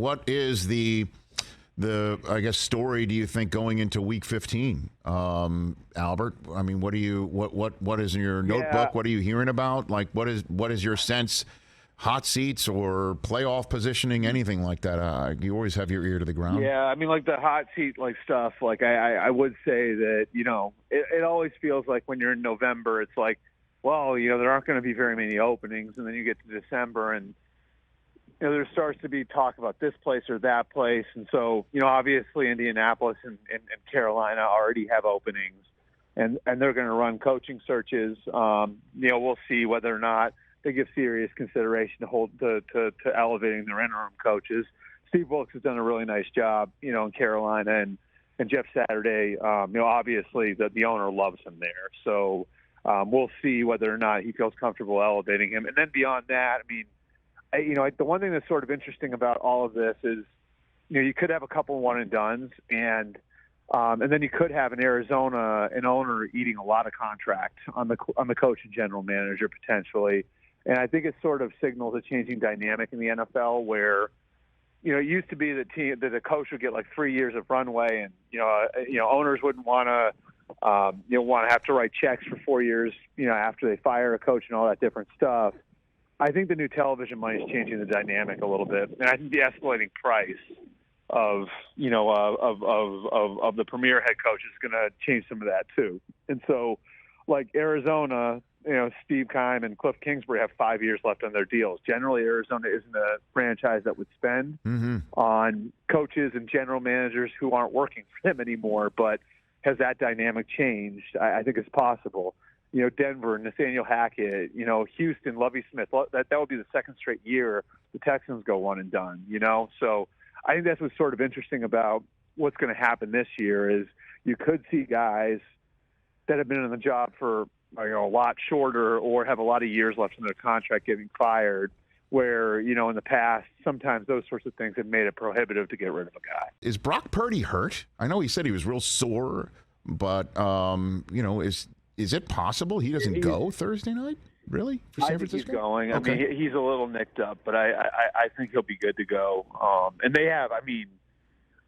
what is the I guess story do you think going into Week 15, Albert? I mean, what is in your notebook? Yeah. What are you hearing about? Like, what is your sense? Hot seats or playoff positioning, anything like that? You always have your ear to the ground. Yeah, I mean, like the hot seat like stuff. Like I would say that it always feels like when you're in November, it's like, well, there aren't going to be very many openings, and then you get to December and there starts to be talk about this place or that place. And so, obviously Indianapolis and Carolina already have openings and they're going to run coaching searches. We'll see whether or not they give serious consideration to elevating their interim coaches. Steve Wilkes has done a really nice job, in Carolina and Jeff Saturday, obviously the owner loves him there. So we'll see whether or not he feels comfortable elevating him. And then beyond that, I mean, the one thing that's sort of interesting about all of this is, you could have a couple one and dones, and then you could have an owner eating a lot of contract on the coach and general manager potentially. And I think it sort of signals a changing dynamic in the NFL where, it used to be that a coach would get like 3 years of runway, and owners wouldn't want to have to write checks for 4 years, after they fire a coach and all that different stuff. I think the new television money is changing the dynamic a little bit, and I think the escalating price of the premier head coach is going to change some of that too. And so, like Arizona, Steve Keim and Cliff Kingsbury have 5 years left on their deals. Generally, Arizona isn't a franchise that would spend on coaches and general managers who aren't working for them anymore. But has that dynamic changed? I think it's possible. Denver, Nathaniel Hackett, Houston, Lovie Smith. That would be the second straight year the Texans go one and done. So I think that's what's sort of interesting about what's going to happen this year is you could see guys that have been in the job for a lot shorter or have a lot of years left in their contract getting fired, where, in the past, sometimes those sorts of things have made it prohibitive to get rid of a guy. Is Brock Purdy hurt? I know he said he was real sore, but, is it possible he doesn't go Thursday night? Really? For San Francisco? I think he's going. Okay. I mean, he's a little nicked up, but I think he'll be good to go. And they have,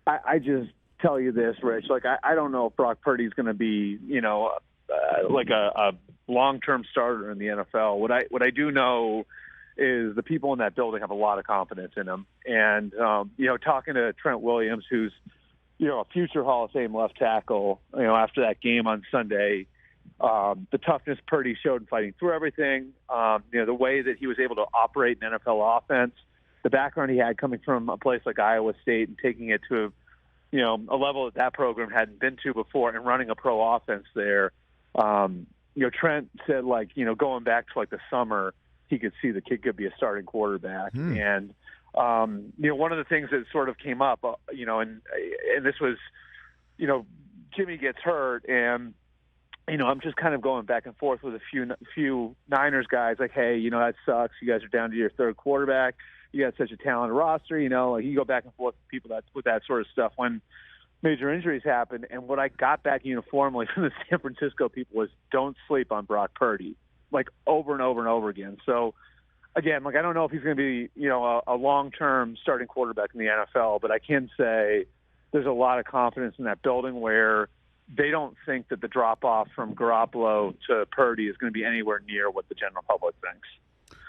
I just tell you this, Rich, like, I don't know if Brock Purdy's going to be, like a long-term starter in the NFL. What I do know is the people in that building have a lot of confidence in him. And, talking to Trent Williams, who's, a future Hall of Fame left tackle, after that game on Sunday, the toughness Purdy showed in fighting through everything, the way that he was able to operate an NFL offense, the background he had coming from a place like Iowa State and taking it to, a level that program hadn't been to before and running a pro offense there. Trent said, like, going back to like the summer, he could see the kid could be a starting quarterback. And, one of the things that sort of came up, and this was, Jimmy gets hurt and, I'm just kind of going back and forth with a few Niners guys like, hey, that sucks. You guys are down to your third quarterback. You got such a talented roster, like you go back and forth with people with that sort of stuff when major injuries happen. And what I got back uniformly from the San Francisco people was don't sleep on Brock Purdy, like over and over and over again. So again, like, I don't know if he's going to be, a long-term starting quarterback in the NFL, but I can say there's a lot of confidence in that building where they don't think that the drop-off from Garoppolo to Purdy is going to be anywhere near what the general public thinks.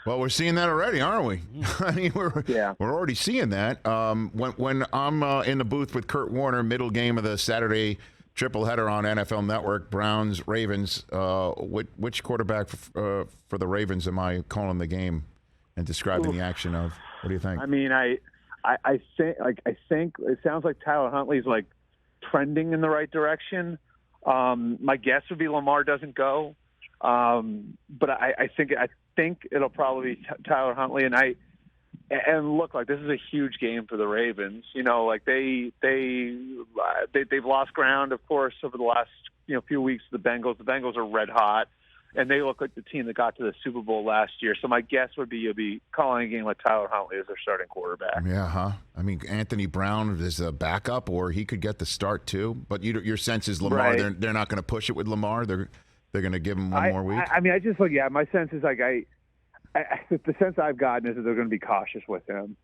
Well, we're seeing that already, aren't we? I mean, we're already seeing that. When I'm in the booth with Kurt Warner, middle game of the Saturday tripleheader on NFL Network, Browns, Ravens, which quarterback for the Ravens am I calling the game and describing the action of? What do you think? I mean, I think it sounds like Tyler Huntley's like trending in the right direction. My guess would be Lamar doesn't go, but I think it'll probably be Tyler Huntley. And look, like, this is a huge game for the Ravens. Like they've lost ground, of course, over the last few weeks. The Bengals are red hot, and they look like the team that got to the Super Bowl last year. So my guess would be you'll be calling a game with Tyler Huntley as their starting quarterback. Yeah, huh? I mean, Anthony Brown is a backup, or he could get the start too. But your sense is Lamar. Right. They're not going to push it with Lamar. They're going to give him one more week. I mean, I just look. Yeah, my sense is like the sense I've gotten is that they're going to be cautious with him.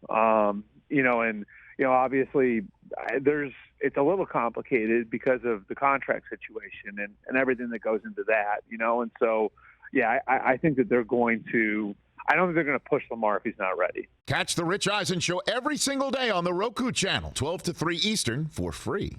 Obviously it's a little complicated because of the contract situation and everything that goes into that, and so, yeah, I think that they're going to – I don't think they're going to push Lamar if he's not ready. Catch the Rich Eisen Show every single day on the Roku channel, 12 to 3 Eastern, for free.